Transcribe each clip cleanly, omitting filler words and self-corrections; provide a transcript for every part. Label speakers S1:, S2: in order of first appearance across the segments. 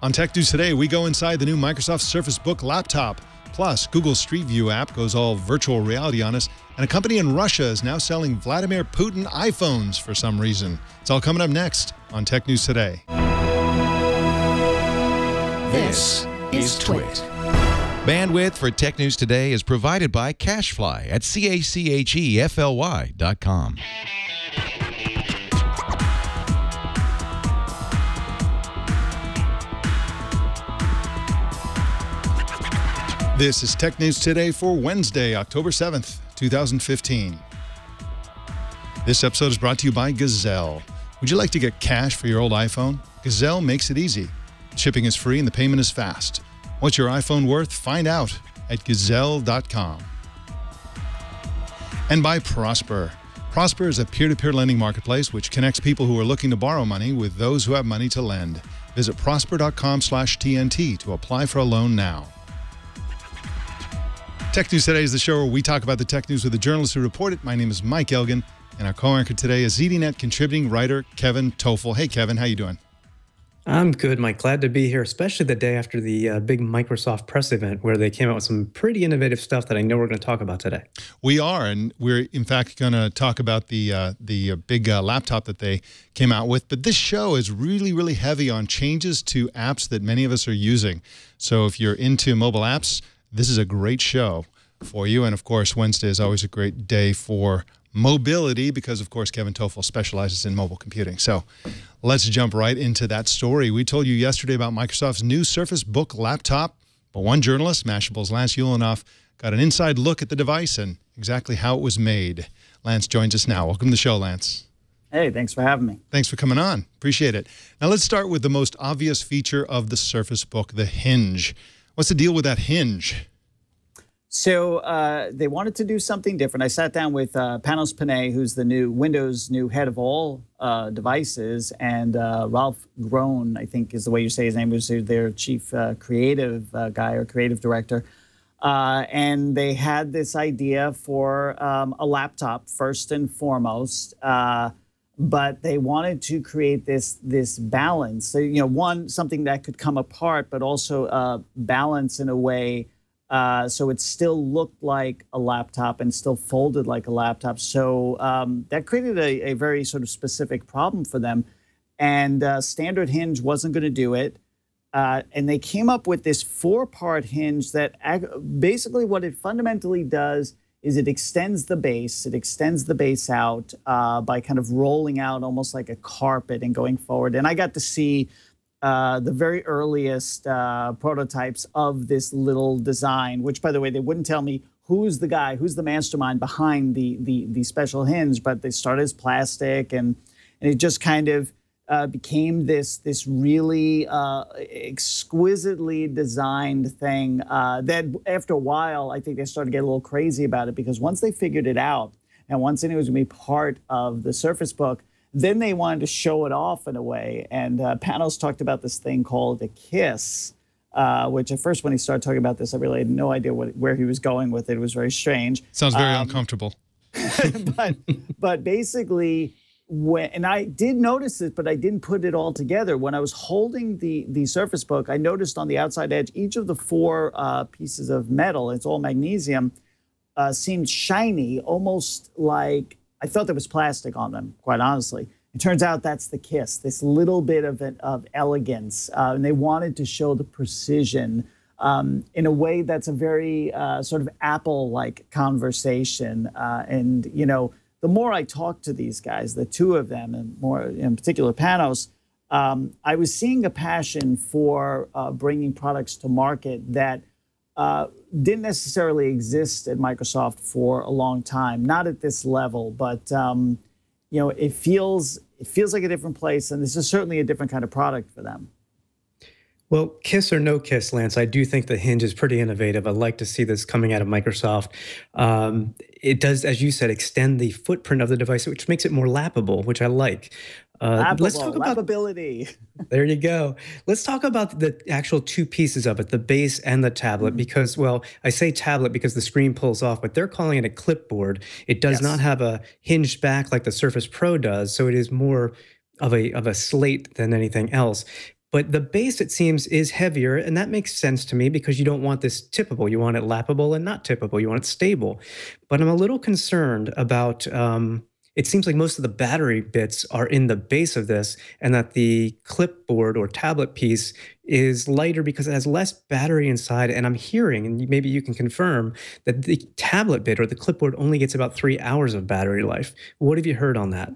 S1: On Tech News Today, we go inside the new Microsoft Surface Book laptop. Plus, Google's Street View app goes all virtual reality on us, and a company in Russia is now selling Vladimir Putin iPhones for some reason. It's all coming up next on Tech News Today.
S2: This is Twit.
S3: Bandwidth for Tech News Today is provided by CacheFly at CacheFly.com.
S1: This is Tech News Today for Wednesday, October 7th, 2015. This episode is brought to you by Gazelle. Would you like to get cash for your old iPhone? Gazelle makes it easy. Shipping is free and the payment is fast. What's your iPhone worth? Find out at Gazelle.com. And by Prosper. Prosper is a peer-to-peer lending marketplace which connects people who are looking to borrow money with those who have money to lend. Visit prosper.com/TNT to apply for a loan now. Tech News Today is the show where we talk about the tech news with the journalists who report it. My name is Mike Elgan, and our co-anchor today is ZDNet contributing writer Kevin Tofel. Hey, Kevin, how you doing?
S4: I'm good, Mike. Glad to be here, especially the day after the big Microsoft press event where they came out with some pretty innovative stuff that I know we're going to talk about today.
S1: We are, and we're in fact going to talk about the big laptop that they came out with. But this show is really, really heavy on changes to apps that many of us are using. So if you're into mobile apps, this is a great show for you. And, of course, Wednesday is always a great day for mobility because, of course, Kevin Tofel specializes in mobile computing. So let's jump right into that story. We told you yesterday about Microsoft's new Surface Book laptop, but one journalist, Mashable's Lance Ulanoff, got an inside look at the device and exactly how it was made. Lance joins us now. Welcome to the show, Lance.
S5: Hey, thanks for having me.
S1: Thanks for coming on. Appreciate it. Now let's start with the most obvious feature of the Surface Book, the hinge. What's the deal with that hinge?
S5: So they wanted to do something different. I sat down with Panos Panay, who's the new Windows new head of all devices, and Ralph Groen, I think is the way you say his name, was their chief creative guy or creative director. And they had this idea for a laptop first and foremost, but they wanted to create this balance. So, you know, one, something that could come apart, but also balance in a way so it still looked like a laptop and still folded like a laptop. So that created a very sort of specific problem for them. And standard hinge wasn't going to do it. And they came up with this 4-part hinge that basically what it fundamentally does is it extends the base. It extends the base out by kind of rolling out almost like a carpet and going forward. And I got to see the very earliest prototypes of this little design, which, by the way, they wouldn't tell me who's the guy, who's the mastermind behind the special hinge, but they started as plastic, and it just kind of became this really exquisitely designed thing that after a while, I think they started to get a little crazy about it, because once they figured it out, and once it was going to be part of the Surface Book, then they wanted to show it off in a way. And Panos talked about this thing called a kiss, which at first when he started talking about this, I really had no idea where he was going with it. It was very strange.
S1: Sounds very uncomfortable.
S5: but basically, and I did notice it, but I didn't put it all together. When I was holding the Surface Book, I noticed on the outside edge, each of the 4 pieces of metal, it's all magnesium, seemed shiny, almost like I thought there was plastic on them, quite honestly. It turns out that's the kiss, this little bit of elegance. And they wanted to show the precision in a way that's a very sort of Apple-like conversation. And, you know, the more I talked to these guys, the 2 of them, and more in particular Panos, I was seeing a passion for bringing products to market that didn't necessarily exist at Microsoft for a long time, not at this level, but you know, it feels like a different place, and this is certainly a different kind of product for them.
S4: Well, kiss or no kiss, Lance, I do think the hinge is pretty innovative. I'd like to see this coming out of Microsoft. It does, as you said, extend the footprint of the device, which makes it more lappable, which I like. Let's talk about
S5: lappability.
S4: There you go. Let's talk about the actual 2 pieces of it, the base and the tablet, because, well, I say tablet because the screen pulls off, but they're calling it a clipboard. It does not have a hinged back like the Surface Pro does, so it is more of a slate than anything else. But the base, it seems, is heavier, and that makes sense to me because you don't want this tippable. You want it lappable and not tippable. You want it stable. But I'm a little concerned about it seems like most of the battery bits are in the base of this, and that the clipboard or tablet piece is lighter because it has less battery inside. And I'm hearing, and maybe you can confirm, that the tablet bit or the clipboard only gets about 3 hours of battery life. What have you heard on that?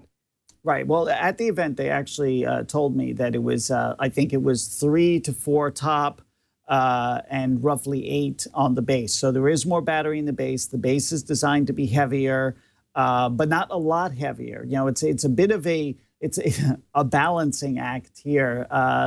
S5: Right. Well, at the event, they actually told me that it was, I think it was 3 to 4 top and roughly 8 on the base. So there is more battery in the base. The base is designed to be heavier, but not a lot heavier. You know, it's a bit of a balancing act here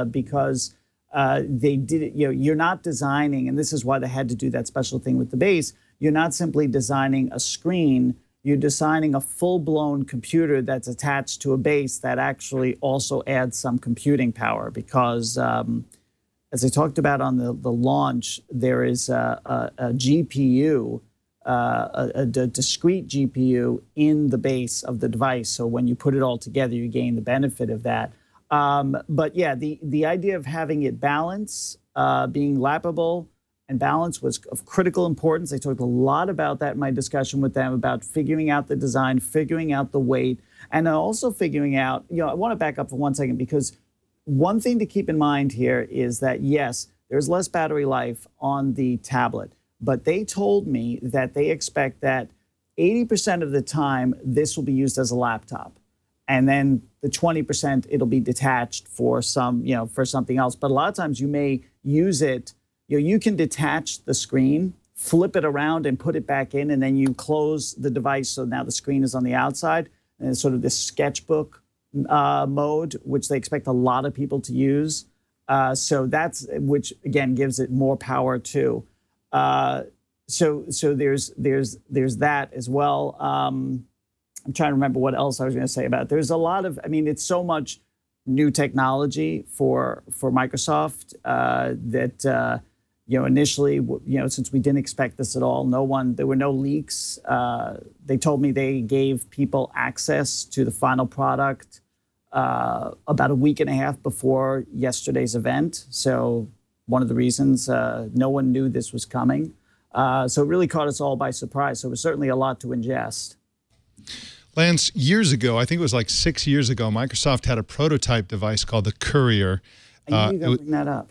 S5: because they did it. You know, you're not designing, and this is why they had to do that special thing with the base. You're not simply designing a screen. You're designing a full-blown computer that's attached to a base that actually also adds some computing power because, as I talked about on the launch, there is a GPU, a discrete GPU in the base of the device. So when you put it all together, you gain the benefit of that. But yeah, the idea of having it balance, being lappable, and balance was of critical importance. I talked a lot about that in my discussion with them about figuring out the design, figuring out the weight, and also figuring out, you know, I want to back up for 1 second because one thing to keep in mind here is that, yes, there's less battery life on the tablet, but they told me that they expect that 80% of the time this will be used as a laptop. And then the 20%, it'll be detached for some, you know, for something else. But a lot of times you may use it. You know, you can detach the screen, flip it around and put it back in, and then you close the device so now the screen is on the outside. And it's sort of this sketchbook mode, which they expect a lot of people to use. So that's, which again gives it more power too. So there's that as well. I'm trying to remember what else I was going to say about it. There's a lot of, I mean, it's so much new technology for Microsoft that. You know, initially, you know, since we didn't expect this at all, there were no leaks. They told me they gave people access to the final product about a week and a half before yesterday's event. So one of the reasons no one knew this was coming. So it really caught us all by surprise. So it was certainly a lot to ingest.
S1: Lance, years ago, I think it was like 6 years ago, Microsoft had a prototype device called the Courier.
S5: I knew you were going to bring that up.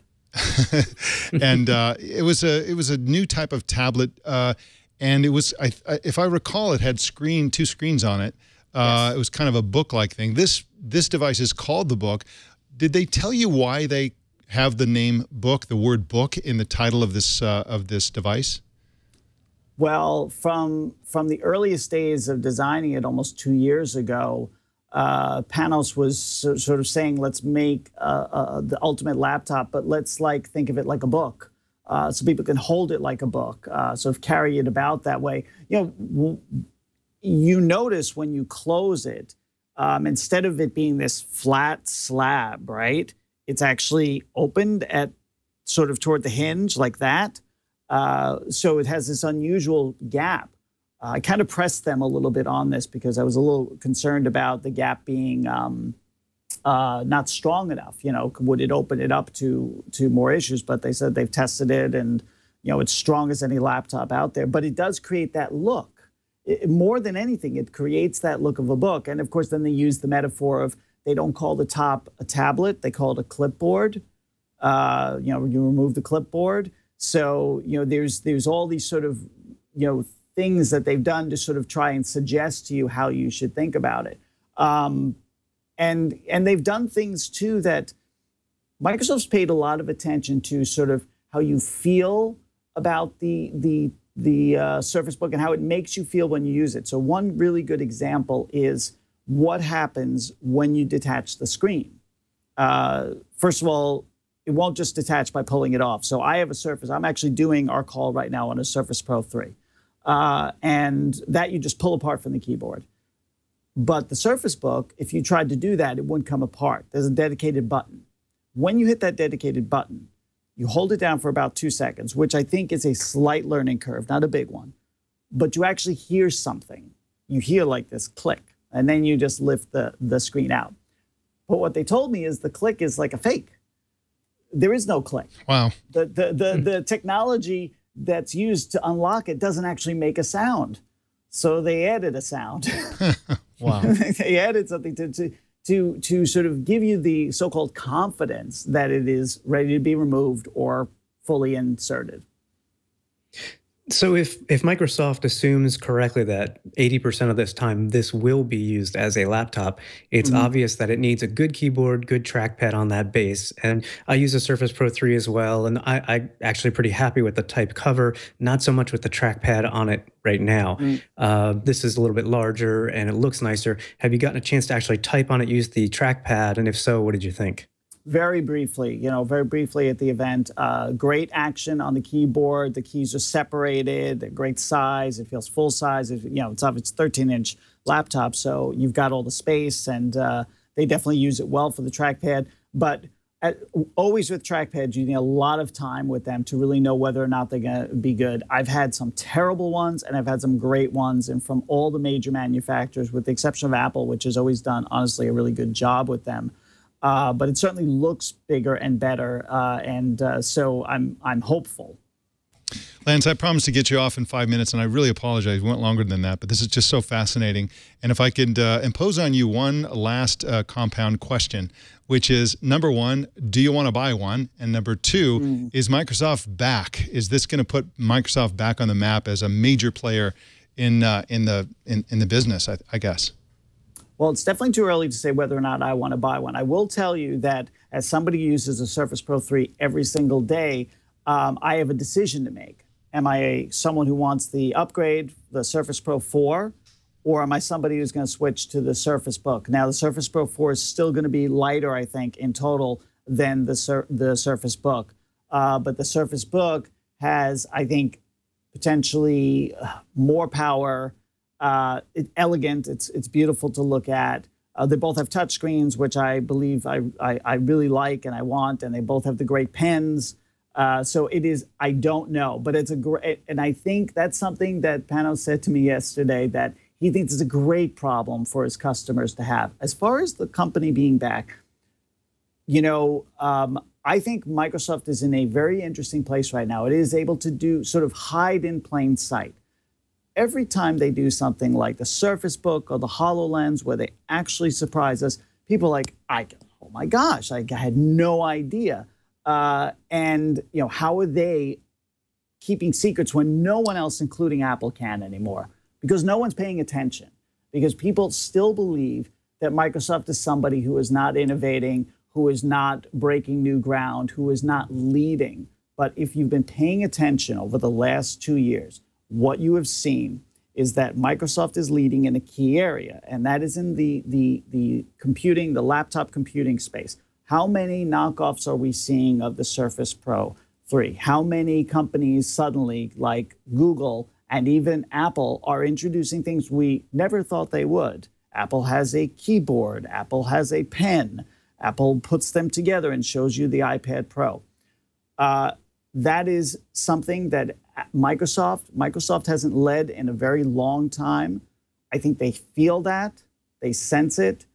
S1: And it was a new type of tablet, and it was, if I recall, it had two screens on it. Yes. It was kind of a book-like thing. This device is called the Book. Did they tell you why they have the name Book, the word Book, in the title of this device?
S5: Well, from the earliest days of designing it almost 2 years ago, Panos was sort of saying, let's make the ultimate laptop, but let's think of it like a book, so people can hold it like a book, sort of carry it about that way. You know, you notice when you close it, instead of it being this flat slab, right? It's actually opened at sort of toward the hinge like that. So it has this unusual gap. I kind of pressed them a little bit on this because I was a little concerned about the gap being not strong enough. You know, would it open it up to more issues? But they said they've tested it, and you know, it's strong as any laptop out there. But it does create that look. More than anything, it creates that look of a book. And of course, then they use the metaphor of they don't call the top a tablet; they call it a clipboard. You know, you remove the clipboard. So you know, there's all these sort of things that they've done to sort of try and suggest to you how you should think about it. And they've done things too that Microsoft's paid a lot of attention to sort of how you feel about the Surface Book and how it makes you feel when you use it. So one really good example is what happens when you detach the screen. First of all, it won't just detach by pulling it off. So I have a Surface. I'm actually doing our call right now on a Surface Pro 3. And that you just pull apart from the keyboard. But the Surface Book, if you tried to do that, it wouldn't come apart. There's a dedicated button. When you hit that dedicated button, you hold it down for about 2 seconds, which I think is a slight learning curve, not a big one. But you actually hear something. You hear like this click, and then you just lift the screen out. But what they told me is the click is like a fake. there is no click.
S1: Wow.
S5: The technology that's used to unlock it doesn't actually make a sound. So they added a sound.
S1: Wow.
S5: They added something to sort of give you the so-called confidence that it is ready to be removed or fully inserted.
S4: So if Microsoft assumes correctly that 80% of this time this will be used as a laptop, it's obvious that it needs a good keyboard, good trackpad on that base. And I use a Surface Pro 3 as well, and I'm actually pretty happy with the type cover, not so much with the trackpad on it right now. This is a little bit larger and it looks nicer. Have you gotten a chance to actually type on it, use the trackpad? And if so, what did you think?
S5: Very briefly, very briefly at the event. Great action on the keyboard. The keys are separated. They're great size. It feels full size. It's a 13-inch laptop, so you've got all the space, and they definitely use it well for the trackpad. But always with trackpads, you need a lot of time with them to really know whether or not they're going to be good. I've had some terrible ones, and I've had some great ones, and from all the major manufacturers, with the exception of Apple, which has always done, honestly, a really good job with them. But it certainly looks bigger and better, so I'm hopeful.
S1: Lance, I promised to get you off in 5 minutes, and I really apologize. We went longer than that, but this is just so fascinating. And if I could impose on you one last compound question, which is, number one, do you want to buy one? And number two, is Microsoft back? Is this going to put Microsoft back on the map as a major player in the business, I guess?
S5: Well, it's definitely too early to say whether or not I want to buy one. I will tell you that as somebody who uses a Surface Pro 3 every single day, I have a decision to make. Am I someone who wants the upgrade, the Surface Pro 4, or am I somebody who's going to switch to the Surface Book? Now, the Surface Pro 4 is still going to be lighter, I think, in total than the Surface Book. But the Surface Book has, I think, potentially more power. It's elegant. It's beautiful to look at. They both have touch screens, which I believe I really like and I want, and they both have the great pens. So it is, I don't know, but it's a great, and I think that's something that Panos said to me yesterday, that he thinks it's a great problem for his customers to have. As far as the company being back, I think Microsoft is in a very interesting place right now. It is able to do sort of hide in plain sight. Every time they do something like the Surface Book or the HoloLens, where they actually surprise us, people are like, oh my gosh, I had no idea. And how are they keeping secrets when no one else, including Apple, can anymore? Because no one's paying attention. Because people still believe that Microsoft is somebody who is not innovating, who is not breaking new ground, who is not leading. But if you've been paying attention over the last 2 years, what you have seen is that Microsoft is leading in a key area, and that is in the computing, the laptop computing space. How many knockoffs are we seeing of the Surface Pro 3? How many companies suddenly, like Google and even Apple, are introducing things we never thought they would? Apple has a keyboard. Apple has a pen. Apple puts them together and shows you the iPad Pro. That is something that Microsoft hasn't led in a very long time. I think they feel that, they sense it,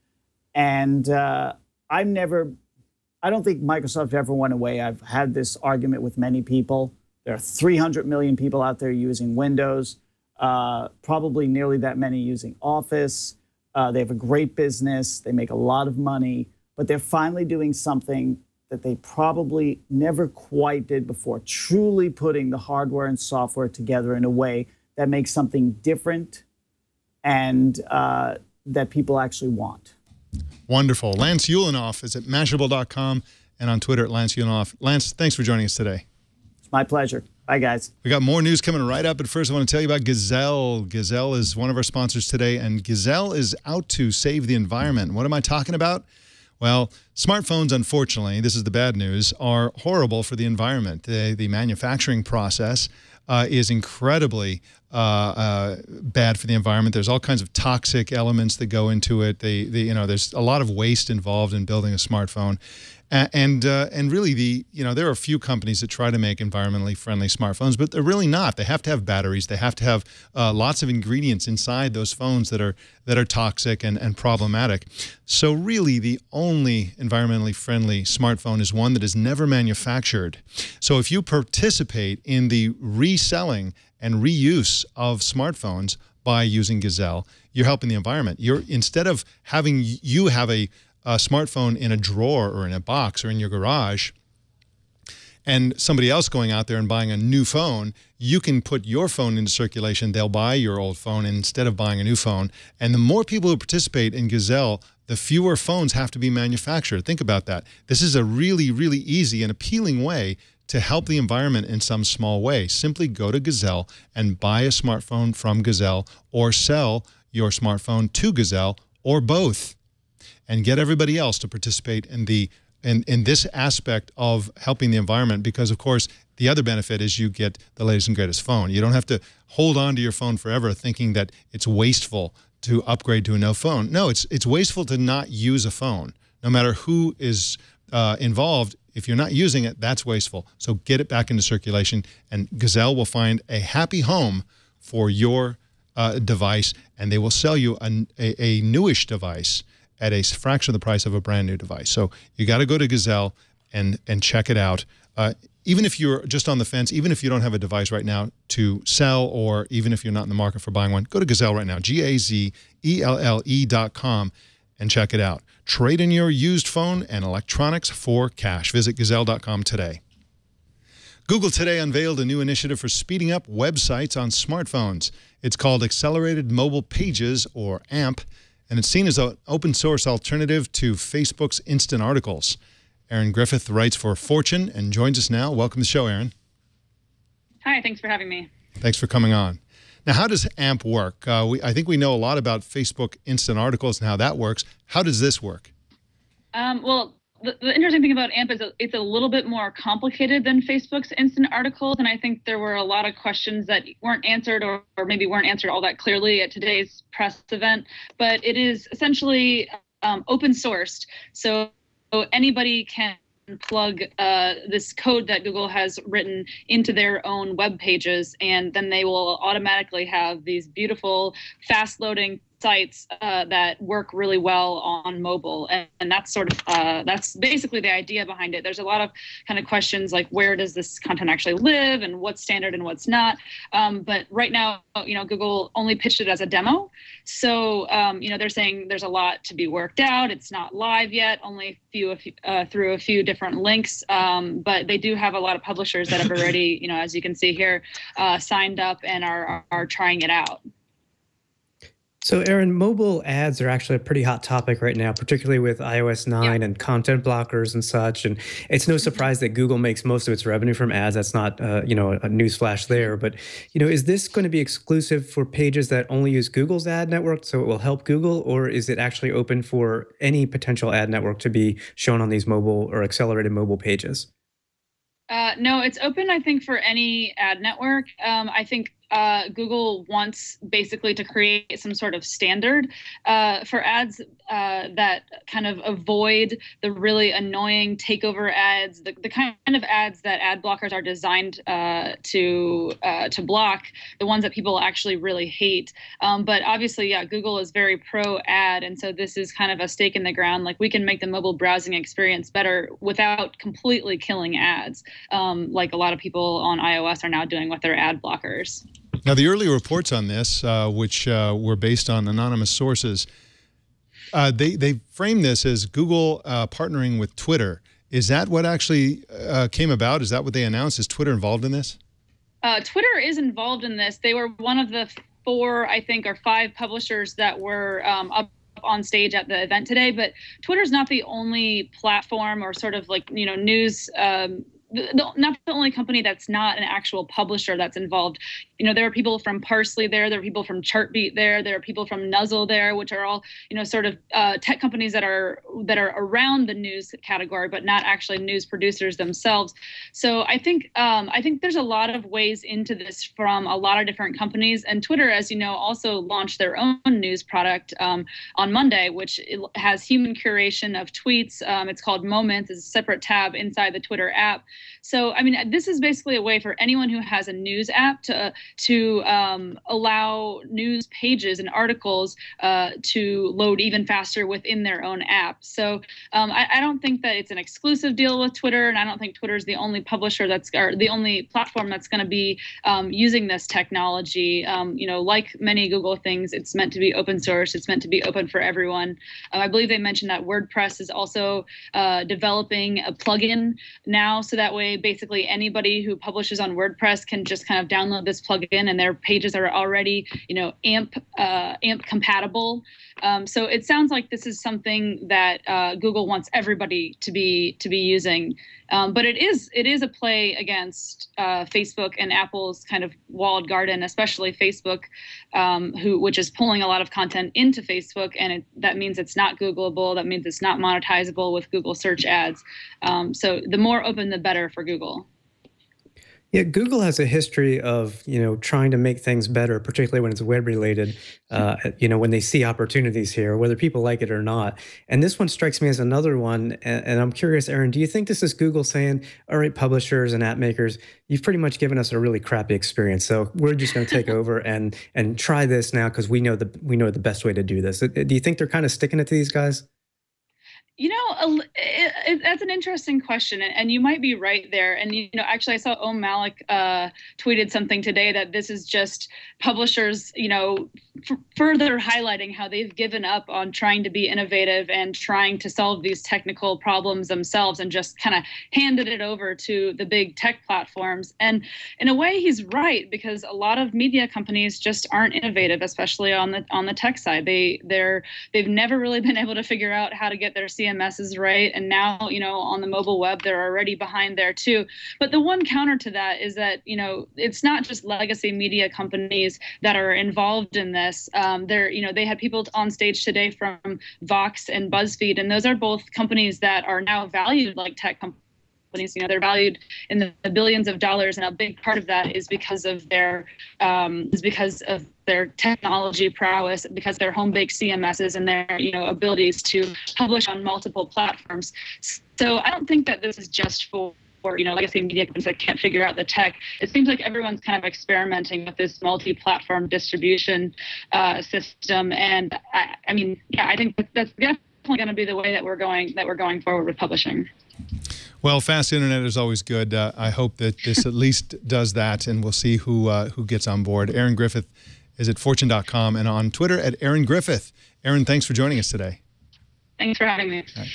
S5: and I don't think Microsoft ever went away. I've had this argument with many people. There are 300 million people out there using Windows, probably nearly that many using Office. They have a great business. They make a lot of money, but they're finally doing something that they probably never quite did before, truly putting the hardware and software together in a way that makes something different and that people actually want.
S1: Wonderful. Lance Ulanoff is at Mashable.com and on Twitter at Lance Ulanoff. Lance, thanks for joining us today.
S5: It's my pleasure. Bye, guys.
S1: We got more news coming right up, but first I want to tell you about Gazelle. Gazelle is one of our sponsors today, and Gazelle is out to save the environment. What am I talking about? Well, smartphones, unfortunately, this is the bad news, are horrible for the environment. The manufacturing process is incredibly bad for the environment. There's all kinds of toxic elements that go into it. There's a lot of waste involved in building a smartphone. And really there are a few companies that try to make environmentally friendly smartphones, but they're really not. They have to have batteries. They have to have lots of ingredients inside those phones that are toxic and problematic. So really, the only environmentally friendly smartphone is one that is never manufactured. So if you participate in the reselling and reuse of smartphones by using Gazelle, you're helping the environment. Instead of having you have a smartphone in a drawer or in a box or in your garage and somebody else going out there and buying a new phone, you can put your phone into circulation. They'll buy your old phone instead of buying a new phone. And the more people who participate in Gazelle, the fewer phones have to be manufactured. Think about that. This is a really, really easy and appealing way to help the environment in some small way. Simply go to Gazelle and buy a smartphone from Gazelle, or sell your smartphone to Gazelle, or both, and get everybody else to participate in this aspect of helping the environment, because, of course, the other benefit is you get the latest and greatest phone. You don't have to hold on to your phone forever thinking that it's wasteful to upgrade to a no phone. No, it's wasteful to not use a phone. No matter who is involved, if you're not using it, that's wasteful. So get it back into circulation, and Gazelle will find a happy home for your device, and they will sell you a newish device at a fraction of the price of a brand new device. So you got to go to Gazelle and check it out. Even if you're just on the fence, even if you don't have a device right now to sell, or even if you're not in the market for buying one, go to Gazelle right now, GAZELLE.com, and check it out. Trade in your used phone and electronics for cash. Visit Gazelle.com today. Google today unveiled a new initiative for speeding up websites on smartphones. It's called Accelerated Mobile Pages, or AMP, and it's seen as an open source alternative to Facebook's instant articles. Erin Griffith writes for Fortune and joins us now. Welcome to the show, Erin.
S6: Hi, thanks for having me.
S1: Thanks for coming on. Now, how does AMP work? I think we know a lot about Facebook instant articles and how that works. How does this work?
S6: Well, the interesting thing about AMP is it's a little bit more complicated than Facebook's instant articles, and I think there were a lot of questions that weren't answered, or maybe weren't answered all that clearly at today's press event. But it is essentially open sourced, so anybody can plug this code that Google has written into their own web pages, and then they will automatically have these beautiful, fast-loading sites that work really well on mobile, and that's sort of that's basically the idea behind it. There's a lot of kind of questions like, where does this content actually live, and what's standard and what's not. But right now, Google only pitched it as a demo, so they're saying there's a lot to be worked out. It's not live yet, only through a few different links, but they do have a lot of publishers that have already, as you can see here, signed up and are trying it out.
S4: So, Erin, mobile ads are actually a pretty hot topic right now, particularly with iOS 9 and content blockers and such. And it's no surprise that Google makes most of its revenue from ads. That's not, a newsflash there. But, is this going to be exclusive for pages that only use Google's ad network, so it will help Google, or is it actually open for any potential ad network to be shown on these mobile or accelerated mobile pages?
S6: No, it's open, I think, for any ad network. I think Google wants basically to create some sort of standard for ads that kind of avoid the really annoying takeover ads, the kind of ads that ad blockers are designed to block, the ones that people actually really hate. But obviously, Google is very pro ad, and so this is kind of a stake in the ground. Like, we can make the mobile browsing experience better without completely killing ads, like a lot of people on iOS are now doing with their ad blockers.
S1: Now, the early reports on this, which were based on anonymous sources, they framed this as Google partnering with Twitter. Is that what actually came about? Is that what they announced? Is Twitter involved in this?
S6: Twitter is involved in this. They were one of the 4, I think, or 5 publishers that were up on stage at the event today. But Twitter's not the only platform or sort of like, news not the only company that's not an actual publisher that's involved. There are people from Parsley there are people from Chartbeat there are people from Nuzzle there, which are all sort of tech companies that are around the news category, but not actually news producers themselves. So I think there's a lot of ways into this from a lot of different companies. And Twitter, as you know, also launched their own news product on Monday, which has human curation of tweets. It's called Moments. It's a separate tab inside the Twitter app. So, I mean, this is basically a way for anyone who has a news app to allow news pages and articles to load even faster within their own app. So I don't think that it's an exclusive deal with Twitter, and I don't think Twitter is the only publisher or the only platform that's going to be using this technology. Like many Google things, it's meant to be open source. It's meant to be open for everyone. I believe they mentioned that WordPress is also developing a plugin now, so that way basically anybody who publishes on WordPress can just kind of download this plugin, and their pages are already AMP compatible. So it sounds like this is something that Google wants everybody to be using. But it is a play against Facebook and Apple's kind of walled garden, especially Facebook, which is pulling a lot of content into Facebook, and that means it's not Googleable. That means it's not monetizable with Google search ads. So the more open, the better for Google.
S4: Yeah, Google has a history of, trying to make things better, particularly when it's web related, when they see opportunities here, whether people like it or not. And this one strikes me as another one. And I'm curious, Erin, do you think this is Google saying, all right, publishers and app makers, you've pretty much given us a really crappy experience, so we're just going to take over and try this now because we know the best way to do this? Do you think they're kind of sticking it to these guys?
S6: That's an interesting question, and you might be right there. And actually, I saw Om Malik tweeted something today that this is just publishers, further highlighting how they've given up on trying to be innovative and trying to solve these technical problems themselves, and just kind of handed it over to the big tech platforms. And in a way, he's right, because a lot of media companies just aren't innovative, especially on the tech side. They've never really been able to figure out how to get their CMSs right, and now on the mobile web they're already behind there too. But the one counter to that is that it's not just legacy media companies that are involved in this. They had people on stage today from Vox and BuzzFeed, and those are both companies that are now valued like tech companies. They're valued in the billions of dollars, and a big part of that is because of their technology prowess, because of their home-baked CMSs and their abilities to publish on multiple platforms. So I don't think that this is just for legacy media companies that can't figure out the tech. It seems like everyone's kind of experimenting with this multi-platform distribution system, and I think that's definitely going to be the way that we're going forward with publishing.
S1: Well, fast internet is always good. I hope that this at least does that, and we'll see who gets on board. Erin Griffith is at Fortune.com and on Twitter at Erin Griffith. Erin, thanks for joining us today.
S6: Thanks for having me.
S1: Right.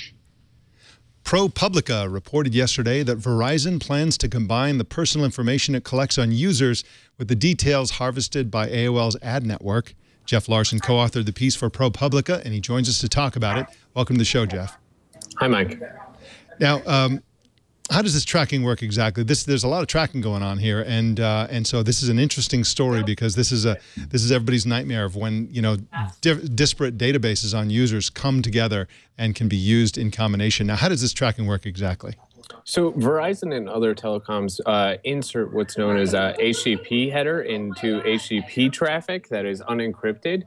S1: ProPublica reported yesterday that Verizon plans to combine the personal information it collects on users with the details harvested by AOL's ad network. Jeff Larson co-authored the piece for ProPublica, and he joins us to talk about it. Welcome to the show, Jeff.
S7: Hi, Mike.
S1: Now, how does this tracking work exactly? There's a lot of tracking going on here, and so this is an interesting story, because this is everybody's nightmare of when disparate databases on users come together and can be used in combination. Now, how does this tracking work exactly?
S7: So Verizon and other telecoms insert what's known as a HTTP header into HTTP traffic that is unencrypted.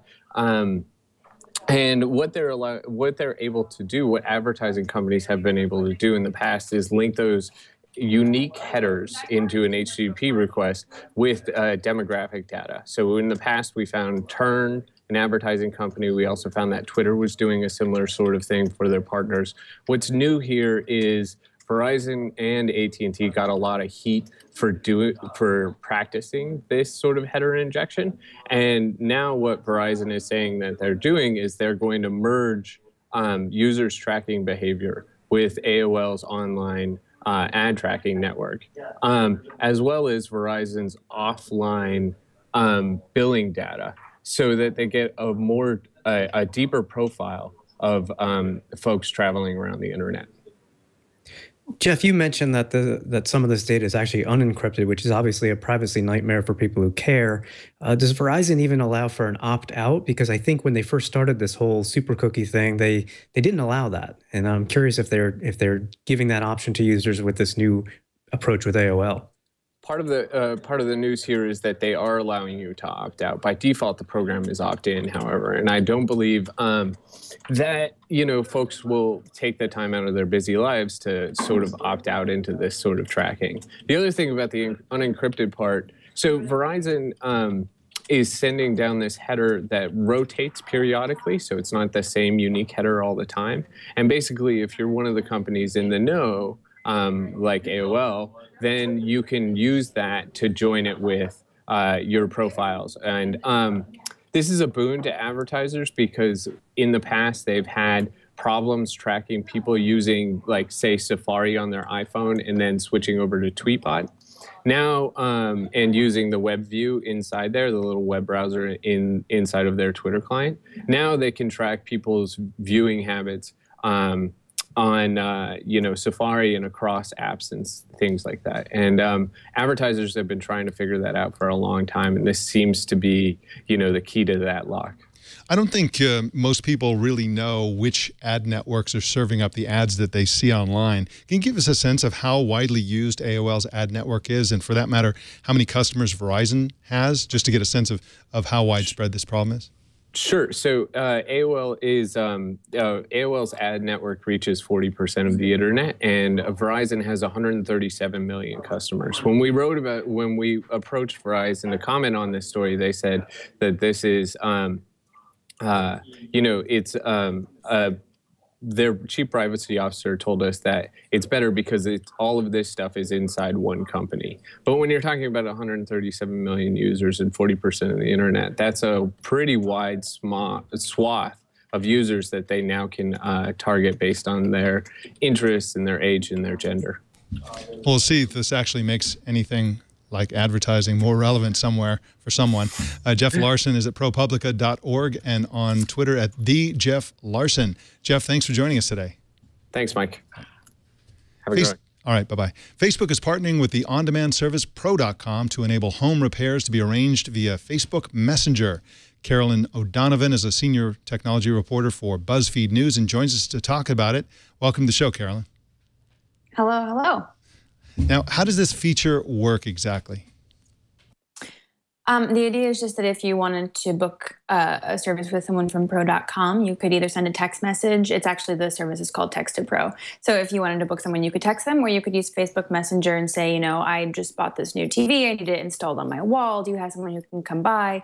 S7: And what they're able to do, what advertising companies have been able to do in the past, is link those unique headers into an HTTP request with demographic data. So in the past, we found Turn, an advertising company. We also found that Twitter was doing a similar sort of thing for their partners. What's new here is Verizon and AT&T got a lot of heat for practicing this sort of header injection. And now what Verizon is saying that they're doing is they're going to merge users tracking behavior with AOL's online ad tracking network, as well as Verizon's offline billing data, so that they get a deeper profile of folks traveling around the internet.
S4: Jeff, you mentioned that some of this data is actually unencrypted, which is obviously a privacy nightmare for people who care. Does Verizon even allow for an opt-out? Because I think when they first started this whole super cookie thing, they didn't allow that, and I'm curious if they're giving that option to users with this new approach with AOL.
S7: Part of the news here is that they are allowing you to opt out. By default, the program is opt-in, however, and I don't believe that folks will take the time out of their busy lives to sort of opt out into this sort of tracking. The other thing about the unencrypted part, so Verizon is sending down this header that rotates periodically, so it's not the same unique header all the time. And basically, if you're one of the companies in the know, like AOL, then you can use that to join it with your profiles. And this is a boon to advertisers because in the past they've had problems tracking people using, like, say, Safari on their iPhone and then switching over to Tweetbot. Now, and using the web view inside there, the little web browser inside of their Twitter client. Now they can track people's viewing habits on Safari and across apps and things like that. And advertisers have been trying to figure that out for a long time, and this seems to be, the key to that lock.
S1: I don't think most people really know which ad networks are serving up the ads that they see online. Can you give us a sense of how widely used AOL's ad network is, and for that matter, how many customers Verizon has, just to get a sense of how widespread this problem is?
S7: Sure. So AOL's ad network reaches 40% of the internet, and Verizon has 137 million customers. When we approached Verizon to comment on this story, they said that this is, their chief privacy officer told us that it's better because all of this stuff is inside one company. But when you're talking about 137 million users and 40% of the internet, that's a pretty wide swath of users that they now can target based on their interests and their age and their gender.
S1: We'll see if this actually makes anything like advertising more relevant somewhere for someone. Jeff Larson is at ProPublica.org and on Twitter at @TheJeffLarson. Jeff, thanks for joining us today.
S7: Thanks, Mike. Have a good one.
S1: All right, bye-bye. Facebook is partnering with the on-demand service Pro.com to enable home repairs to be arranged via Facebook Messenger. Carolyn O Donovan is a senior technology reporter for BuzzFeed News and joins us to talk about it. Welcome to the show, Carolyn.
S8: Hello, hello.
S1: Now, how does this feature work exactly?
S8: The idea is just that if you wanted to book a service with someone from Pro.com, you could either send a text message. It's actually, the service is called Text to Pro. So if you wanted to book someone, you could text them, or you could use Facebook Messenger and say, I just bought this new TV. I need it installed on my wall. Do you have someone who can come by?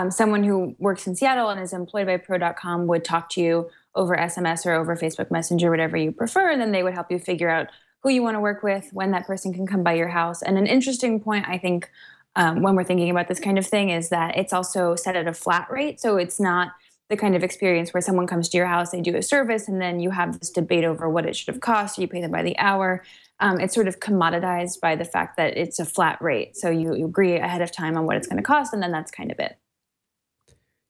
S8: Someone who works in Seattle and is employed by Pro.com would talk to you over SMS or over Facebook Messenger, whatever you prefer, and then they would help you figure out who you want to work with, when that person can come by your house. And an interesting point, I think, when we're thinking about this kind of thing is that it's also set at a flat rate. So it's not the kind of experience where someone comes to your house, they do a service, and then you have this debate over what it should have cost, or you pay them by the hour. It's sort of commoditized by the fact that it's a flat rate. So you agree ahead of time on what it's going to cost, and then that's kind of it.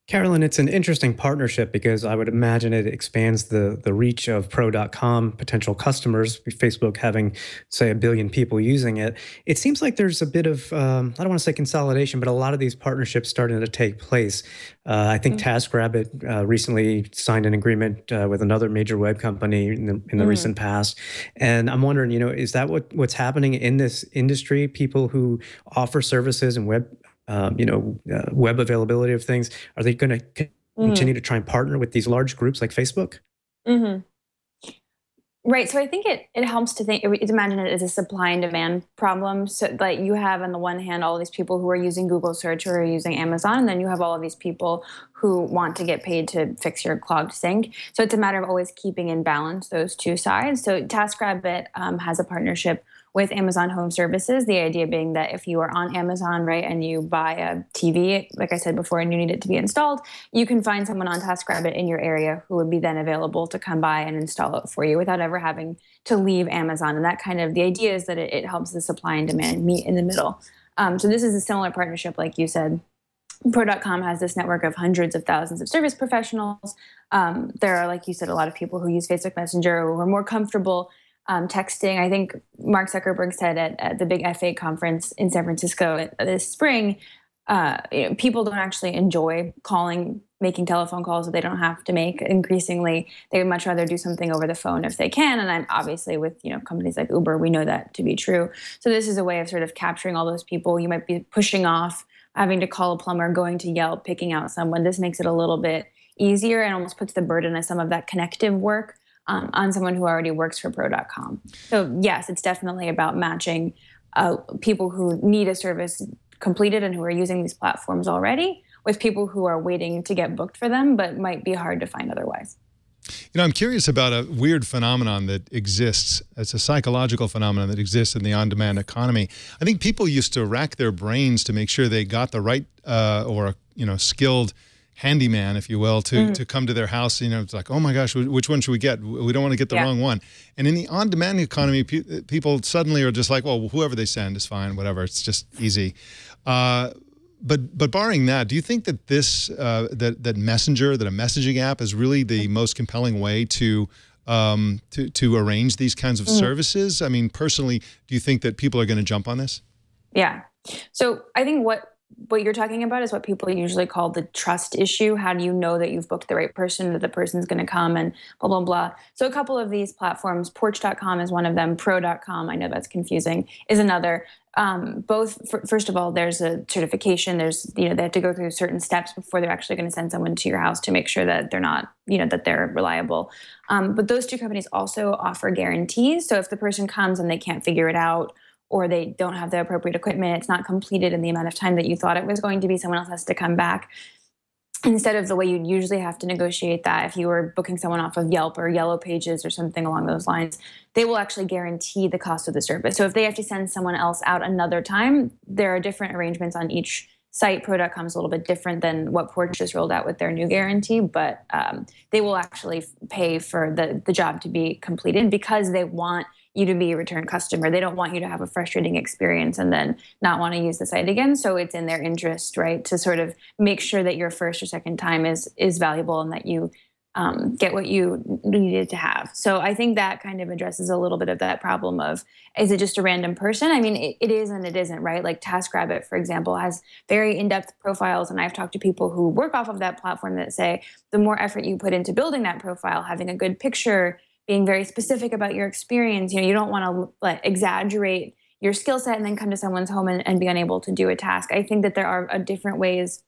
S4: Carolyn, it's an interesting partnership because I would imagine it expands the reach of Pro.com potential customers, Facebook having, say, 1 billion people using it. It seems like there's a bit of, I don't want to say consolidation, but a lot of these partnerships starting to take place. I think TaskRabbit recently signed an agreement with another major web company in the recent past. And I'm wondering, is that what's happening in this industry? People who offer services and web availability of things, are they going to continue to try and partner with these large groups like Facebook?
S8: Right. So I think it helps to imagine it as a supply and demand problem. So like you have on the one hand all of these people who are using Google search or are using Amazon, and then you have all of these people who want to get paid to fix your clogged sink. So it's a matter of always keeping in balance those two sides. So TaskRabbit has a partnership with Amazon Home Services, the idea being that if you are on Amazon, right, and you buy a TV, like I said before, and you need it to be installed, you can find someone on TaskRabbit in your area who would be then available to come by and install it for you without ever having to leave Amazon. And that kind of, the idea is that it helps the supply and demand meet in the middle. So this is a similar partnership, like you said. Pro.com has this network of hundreds of thousands of service professionals. There are, like you said, a lot of people who use Facebook Messenger who are more comfortable texting. I think Mark Zuckerberg said at the big F8 conference in San Francisco this spring, people don't actually enjoy calling, making telephone calls that they don't have to make. Increasingly, they would much rather do something over the phone if they can. And I'm obviously with companies like Uber, we know that to be true. So this is a way of sort of capturing all those people you might be pushing off, having to call a plumber, going to Yelp, picking out someone. This makes it a little bit easier and almost puts the burden of some of that connective work on someone who already works for Pro.com. So yes, it's definitely about matching people who need a service completed and who are using these platforms already with people who are waiting to get booked for them, but might be hard to find otherwise.
S1: I'm curious about a weird phenomenon that exists. It's a psychological phenomenon that exists in the on-demand economy. I think people used to rack their brains to make sure they got the right skilled handyman, if you will, to come to their house. It's like, oh my gosh, which one should we get? We don't want to get the wrong one. And in the on-demand economy, people suddenly are just like, well, whoever they send is fine, whatever. It's just easy. But barring that, do you think that that Messenger, that a messaging app, is really the most compelling way to arrange these kinds of services? I mean, personally, do you think that people are going to jump on this?
S8: Yeah. So I think what you're talking about is what people usually call the trust issue. How do you know that you've booked the right person, that the person's going to come, and blah, blah, blah. So a couple of these platforms, Porch.com is one of them, Pro.com, I know that's confusing, is another. First of all, there's a certification. They have to go through certain steps before they're actually going to send someone to your house to make sure that they're not, that they're reliable. But those two companies also offer guarantees. So if the person comes and they can't figure it out, or they don't have the appropriate equipment, it's not completed in the amount of time that you thought it was going to be, someone else has to come back. Instead of the way you'd usually have to negotiate that if you were booking someone off of Yelp or Yellow Pages or something along those lines, they will actually guarantee the cost of the service. So if they have to send someone else out another time, there are different arrangements on each site. Pro.com is a little bit different than what Porch just rolled out with their new guarantee, but they will actually pay for the job to be completed because they want you to be a return customer. They don't want you to have a frustrating experience and then not want to use the site again. So it's in their interest, right, to sort of make sure that your first or second time is valuable and that you get what you needed to have. So I think that kind of addresses a little bit of that problem of, is it just a random person? I mean, it is and it isn't, right? Like TaskRabbit, for example, has very in-depth profiles. And I've talked to people who work off of that platform that say the more effort you put into building that profile, having a good picture, being very specific about your experience, you don't want to exaggerate your skill set and then come to someone's home and be unable to do a task. I think that there are different ways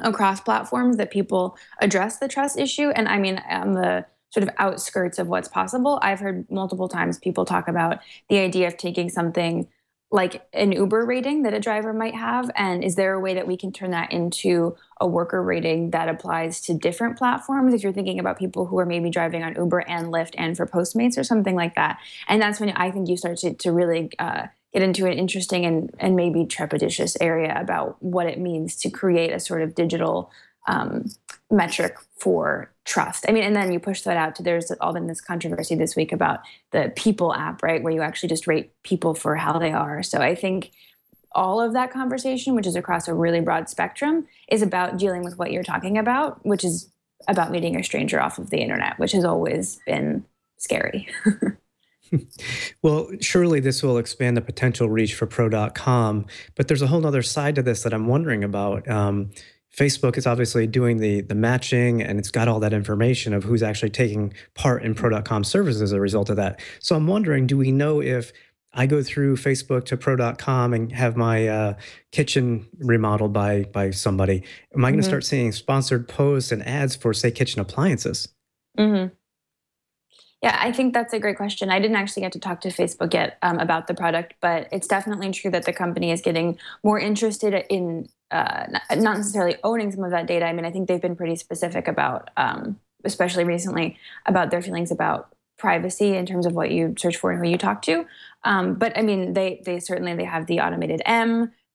S8: across platforms that people address the trust issue. And I mean, on the sort of outskirts of what's possible, I've heard multiple times people talk about the idea of taking something like an Uber rating that a driver might have, and is there a way that we can turn that into a worker rating that applies to different platforms? If you're thinking about people who are maybe driving on Uber and Lyft and for Postmates or something like that. And that's when I think you start to really get into an interesting and maybe trepidatious area about what it means to create a sort of digital metric for trust. I mean, and then you push that out to, there's all been this controversy this week about the People app, right, where you actually just rate people for how they are. So I think all of that conversation, which is across a really broad spectrum, is about dealing with what you're talking about, which is about meeting a stranger off of the internet, which has always been scary.
S4: Well, surely this will expand the potential reach for Pro.com, but there's a whole other side to this that I'm wondering about. Facebook is obviously doing the matching, and it's got all that information of who's actually taking part in Pro.com services as a result of that. So I'm wondering, do we know if I go through Facebook to Pro.com and have my kitchen remodeled by somebody, am I going to start seeing sponsored posts and ads for, say, kitchen appliances?
S8: Yeah, I think that's a great question. I didn't actually get to talk to Facebook yet about the product, but it's definitely true that the company is getting more interested in not necessarily owning some of that data. I mean, I think they've been pretty specific about, especially recently, about their feelings about privacy in terms of what you search for and who you talk to. But I mean, they certainly have the automated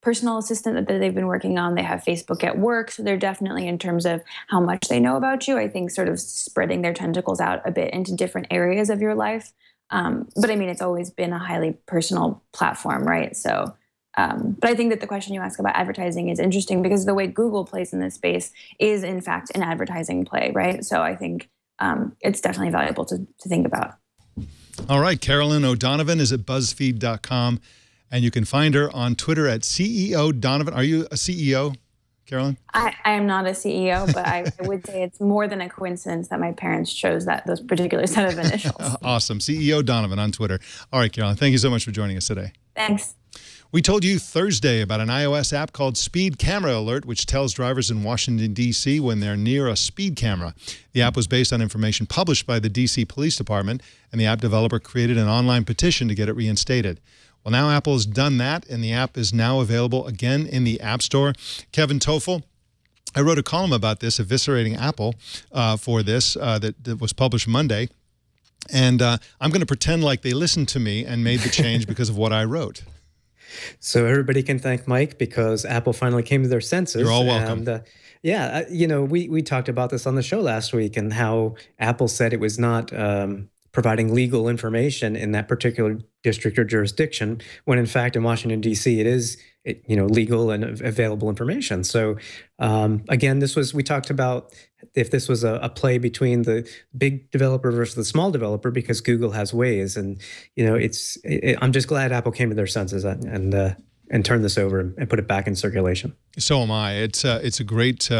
S8: personal assistant that they've been working on. They have Facebook at Work. So they're definitely, in terms of how much they know about you, I think sort of spreading their tentacles out a bit into different areas of your life. But I mean, it's always been a highly personal platform, right? So, but I think that the question you ask about advertising is interesting because the way Google plays in this space is, in fact, an advertising play, right? So I think it's definitely valuable to think about.
S1: All right, Carolyn O Donovan is at BuzzFeed.com, and you can find her on Twitter at CEO Donovan. Are you a CEO, Carolyn?
S8: I am not a CEO, but I would say it's more than a coincidence that my parents chose those particular set of initials.
S1: Awesome. CEO Donovan on Twitter. All right, Carolyn, thank you so much for joining us today.
S8: Thanks.
S1: We told you Thursday about an iOS app called Speed Camera Alert, which tells drivers in Washington, D.C. when they're near a speed camera. The app was based on information published by the D.C. Police Department, and the app developer created an online petition to get it reinstated. Well, now Apple has done that, and the app is now available again in the App Store. Kevin Tofel, I wrote a column about this, eviscerating Apple, for this that was published Monday. And I'm going to pretend like they listened to me and made the change because of what I wrote.
S4: So everybody can thank Mike because Apple finally came to their senses.
S1: You're all welcome.
S4: And, yeah, you know, we talked about this on the show last week and how Apple said it was not providing legal information in that particular district or jurisdiction, when in fact in Washington, D.C. it is legal and available information. So again, we talked about if this was a play between the big developer versus the small developer, because Google has ways, and I'm just glad Apple came to their senses and turned this over and put it back in circulation.
S1: So am I. It's a great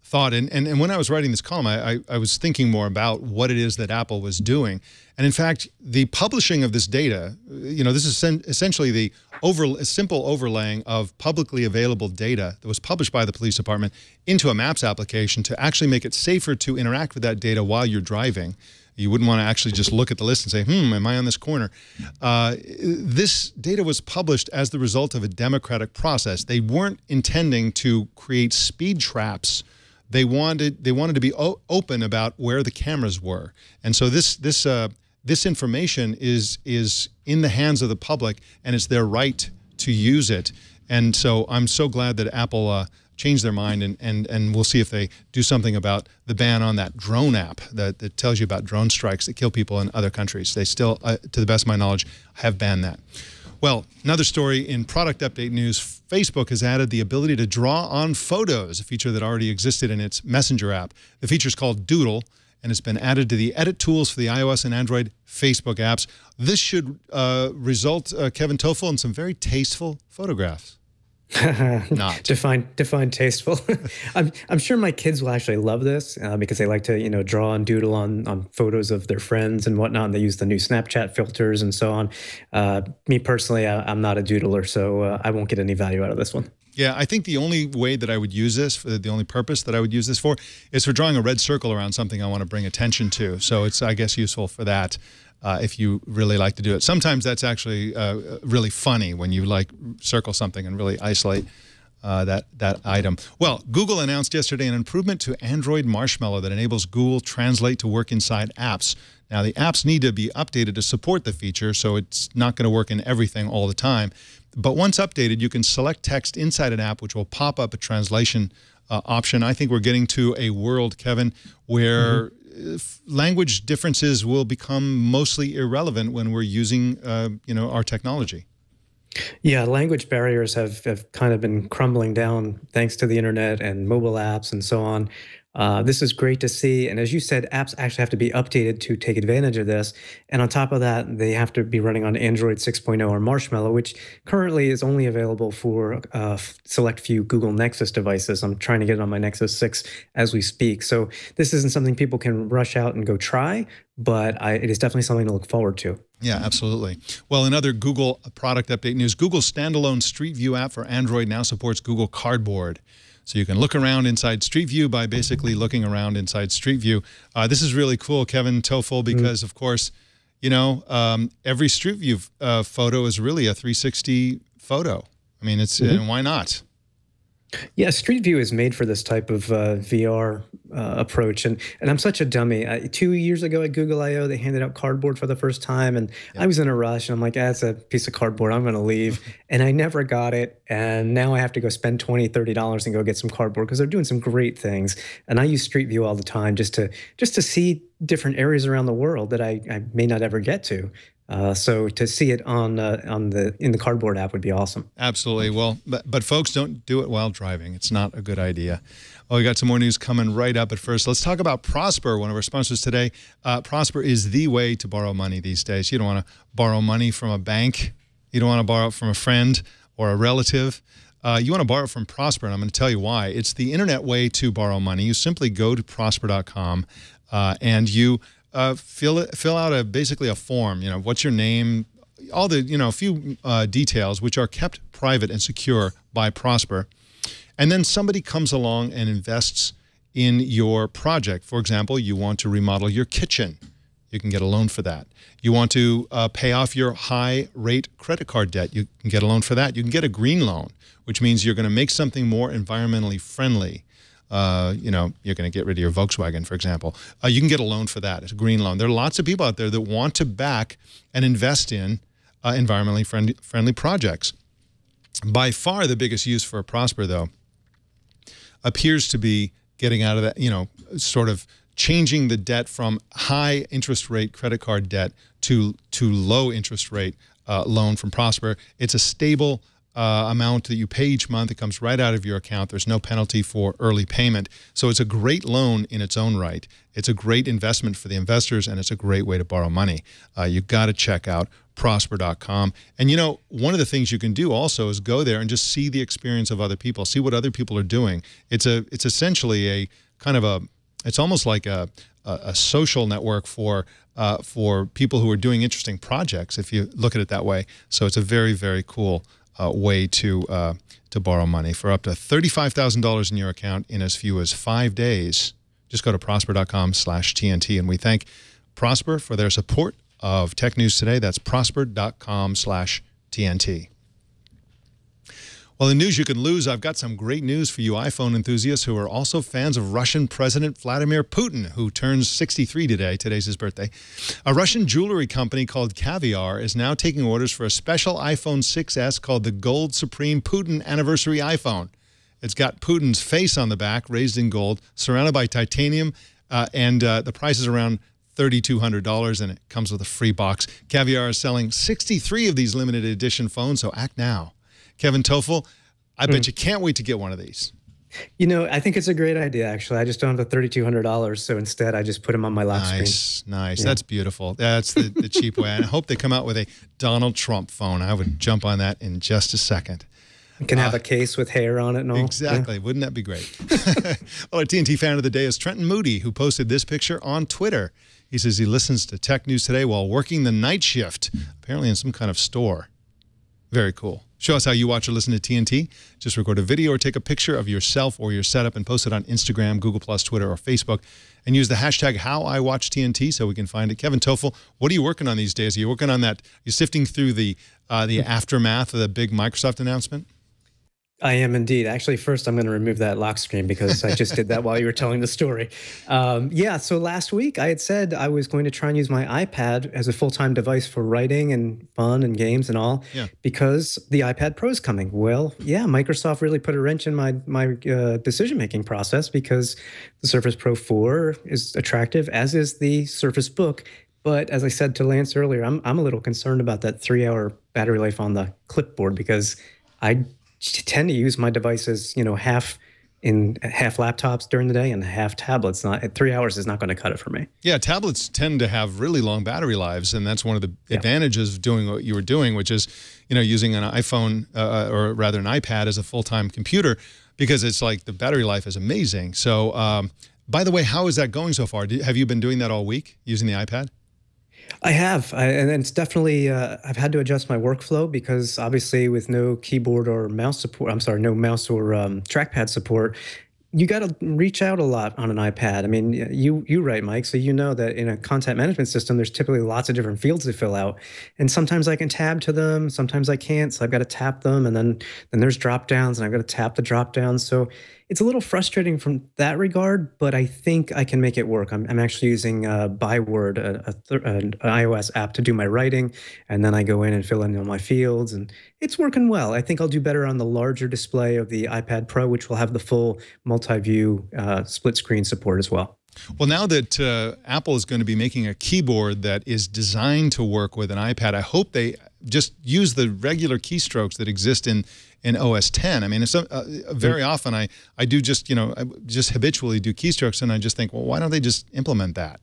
S1: thought. And when I was writing this column, I was thinking more about what it is that Apple was doing. And in fact, the publishing of this data, this is essentially the simple overlaying of publicly available data that was published by the police department into a Maps application to actually make it safer to interact with that data while you're driving. You wouldn't want to actually just look at the list and say, am I on this corner? This data was published as the result of a democratic process. They weren't intending to create speed traps. They wanted to be open about where the cameras were. And so this information is in the hands of the public, and it's their right to use it. And so I'm so glad that Apple changed their mind, and we'll see if they do something about the ban on that drone app that tells you about drone strikes that kill people in other countries. They still, to the best of my knowledge, have banned that. Well, another story in product update news, Facebook has added the ability to draw on photos, a feature that already existed in its Messenger app. The feature is called Doodle, and it's been added to the edit tools for the iOS and Android Facebook apps. This should result, Kevin Tofel, in some very tasteful photographs. Not.
S4: Define tasteful. I'm sure my kids will actually love this because they like to draw and doodle on photos of their friends and whatnot. And they use the new Snapchat filters and so on. Me personally, I'm not a doodler, so I won't get any value out of this one.
S1: Yeah, I think the only way that I would use this, the only purpose that I would use this for, is for drawing a red circle around something I want to bring attention to. So it's, I guess, useful for that. If you really like to do it. Sometimes that's actually really funny when you circle something and really isolate that item. Well, Google announced yesterday an improvement to Android Marshmallow that enables Google Translate to work inside apps. Now, the apps need to be updated to support the feature, so it's not going to work in everything all the time. But once updated, you can select text inside an app, which will pop up a translation option. I think we're getting to a world, Kevin, where language differences will become mostly irrelevant when we're using, our technology.
S4: Yeah, language barriers have kind of been crumbling down thanks to the internet and mobile apps and so on. This is great to see. And as you said, apps actually have to be updated to take advantage of this. And on top of that, they have to be running on Android 6.0 or Marshmallow, which currently is only available for select few Google Nexus devices. I'm trying to get it on my Nexus 6 as we speak. So this isn't something people can rush out and go try, but it is definitely something to look forward to.
S1: Yeah, absolutely. Well, in other Google product update news, Google's standalone Street View app for Android now supports Google Cardboard. So you can look around inside Street View by basically looking around inside Street View. This is really cool, Kevin Tofel, because of course, every Street View photo is really a 360 photo. I mean, and why not?
S4: Yeah, Street View is made for this type of VR approach. And I'm such a dummy. 2 years ago at Google I/O, they handed out cardboard for the first time. And I was in a rush. And I'm like, it's a piece of cardboard. I'm going to leave. And I never got it. And now I have to go spend $20, $30 and go get some cardboard because they're doing some great things. And I use Street View all the time just to see different areas around the world that I may not ever get to. So to see it in the Cardboard app would be awesome.
S1: Absolutely. Well, but folks, don't do it while driving. It's not a good idea. Well, we got some more news coming right up. But first, let's talk about Prosper, one of our sponsors today. Prosper is the way to borrow money these days. You don't want to borrow money from a bank. You don't want to borrow it from a friend or a relative. You want to borrow it from Prosper, and I'm going to tell you why. It's the internet way to borrow money. You simply go to prosper.com and you fill out basically a form. You know, what's your name, all the, a few details which are kept private and secure by Prosper. And then somebody comes along and invests in your project. For example, you want to remodel your kitchen. You can get a loan for that. You want to pay off your high-rate credit card debt. You can get a loan for that. You can get a green loan, which means you're going to make something more environmentally friendly. You're going to get rid of your Volkswagen, for example. You can get a loan for that. It's a green loan. There are lots of people out there that want to back and invest in environmentally friendly projects. By far the biggest use for Prosper, though, appears to be getting out of that, sort of changing the debt from high interest rate credit card debt to low interest rate loan from Prosper. It's a stable amount that you pay each month. It comes right out of your account. There's no penalty for early payment. So it's a great loan in its own right. It's a great investment for the investors, and it's a great way to borrow money. You've got to check out prosper.com. And one of the things you can do also is go there and just see the experience of other people, see what other people are doing. It's essentially a kind of it's almost like a social network for people who are doing interesting projects, if you look at it that way. So it's a very, very cool way to borrow money for up to $35,000 in your account in as few as 5 days. Just go to prosper.com/TNT, and we thank Prosper for their support of Tech News Today. That's prosper.com/TNT. Well, in news you can lose, I've got some great news for you iPhone enthusiasts who are also fans of Russian President Vladimir Putin, who turns 63 today. Today's his birthday. A Russian jewelry company called Caviar is now taking orders for a special iPhone 6s called the Gold Supreme Putin Anniversary iPhone. It's got Putin's face on the back, raised in gold, surrounded by titanium, and the price is around $3,200, and it comes with a free box. Caviar is selling 63 of these limited edition phones, so act now. Kevin Tofel, I bet you can't wait to get one of these.
S4: I think it's a great idea, actually. I just don't have the $3,200, so instead I just put them on my lock screen.
S1: Nice. Yeah. That's beautiful. That's the cheap way. And I hope they come out with a Donald Trump phone. I would jump on that in just a second.
S4: You can have a case with hair on it and all.
S1: Exactly. Yeah. Wouldn't that be great? Well, our TNT fan of the day is Trenton Moody, who posted this picture on Twitter. He says he listens to Tech News Today while working the night shift, apparently in some kind of store. Very cool. Show us how you watch or listen to TNT. Just record a video or take a picture of yourself or your setup and post it on Instagram, Google+, Twitter, or Facebook. And use the hashtag #HowIWatchTNT so we can find it. Kevin Tofel, what are you working on these days? Are you working on that? You're sifting through the aftermath of the big Microsoft announcement?
S4: I am indeed. Actually, first I'm going to remove that lock screen because I just did that while you were telling the story. Yeah, so last week I had said I was going to try and use my iPad as a full-time device for writing and fun and games and all, because the iPad Pro is coming. Well, yeah, Microsoft really put a wrench in my decision-making process because the Surface Pro 4 is attractive, as is the Surface Book. But as I said to Lance earlier, I'm a little concerned about that 3-hour battery life on the clipboard because I tend to use my devices, half laptops during the day and half tablets. 3 hours is not going to cut it for me.
S1: Yeah, tablets tend to have really long battery lives, and that's one of the advantages of doing what you were doing, which is, using an iPhone or rather an iPad as a full-time computer, because it's like the battery life is amazing. So, by the way, how is that going so far? Have you been doing that all week, using the iPad?
S4: I have, and it's definitely, I've had to adjust my workflow because obviously with no keyboard or mouse support, no mouse or trackpad support, you got to reach out a lot on an iPad. I mean, you write, Mike, so you know that in a content management system, there's typically lots of different fields to fill out. And sometimes I can tab to them, sometimes I can't, so I've got to tap them, and then there's drop downs, and I've got to tap the drop downs. So it's a little frustrating from that regard, but I think I can make it work. I'm actually using Byword, an iOS app, to do my writing, and then I go in and fill in all my fields, and it's working well. I think I'll do better on the larger display of the iPad Pro, which will have the full multi-view split screen support as well.
S1: Well, now that Apple is going to be making a keyboard that is designed to work with an iPad, I hope they just use the regular keystrokes that exist in OS X. I mean, it's very often I do just, I just habitually do keystrokes, and I just think, well, why don't they just implement that?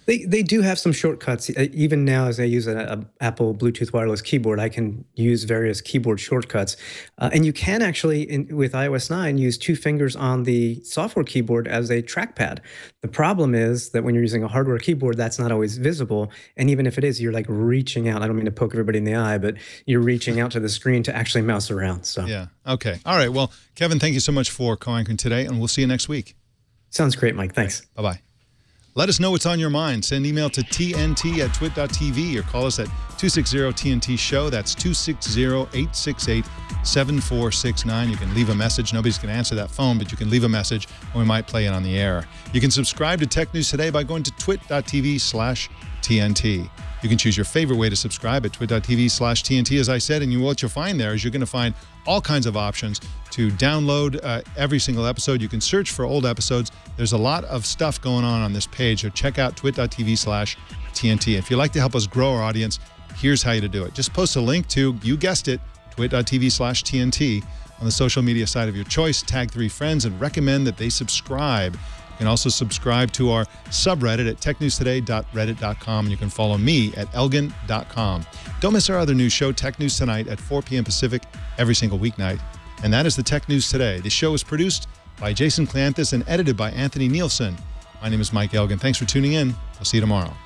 S4: They do have some shortcuts. Even now, as I use an Apple Bluetooth wireless keyboard, I can use various keyboard shortcuts. And you can actually, with iOS 9, use 2 fingers on the software keyboard as a trackpad. The problem is that when you're using a hardware keyboard, that's not always visible. And even if it is, you're like reaching out. I don't mean to poke everybody in the eye, but you're reaching out to the screen to actually mouse around. So
S1: yeah. Okay. All right. Well, Kevin, thank you so much for co-anchoring today, and we'll see you next week.
S4: Sounds great, Mike. Thanks.
S1: Okay. Bye-bye. Let us know what's on your mind. Send email to tnt@twit.tv or call us at 260-TNT-SHOW. That's 260-868-7469. You can leave a message. Nobody's going to answer that phone, but you can leave a message, and we might play it on the air. You can subscribe to Tech News Today by going to twit.tv/TNT. You can choose your favorite way to subscribe at twit.tv/TNT, as I said, and what you'll find there is you're going to find all kinds of options to download every single episode. You can search for old episodes. There's a lot of stuff going on this page, so check out twit.tv/TNT. If you'd like to help us grow our audience, here's how to do it. Just post a link to, you guessed it, twit.tv/TNT on the social media site of your choice. Tag 3 friends and recommend that they subscribe. You can also subscribe to our subreddit at technewstoday.reddit.com, and you can follow me at elgan.com. Don't miss our other news show, Tech News Tonight, at 4 p.m. Pacific every single weeknight. And that is the Tech News Today. The show is produced by Jason Cleanthus and edited by Anthony Nielsen. My name is Mike Elgan. Thanks for tuning in. I'll see you tomorrow.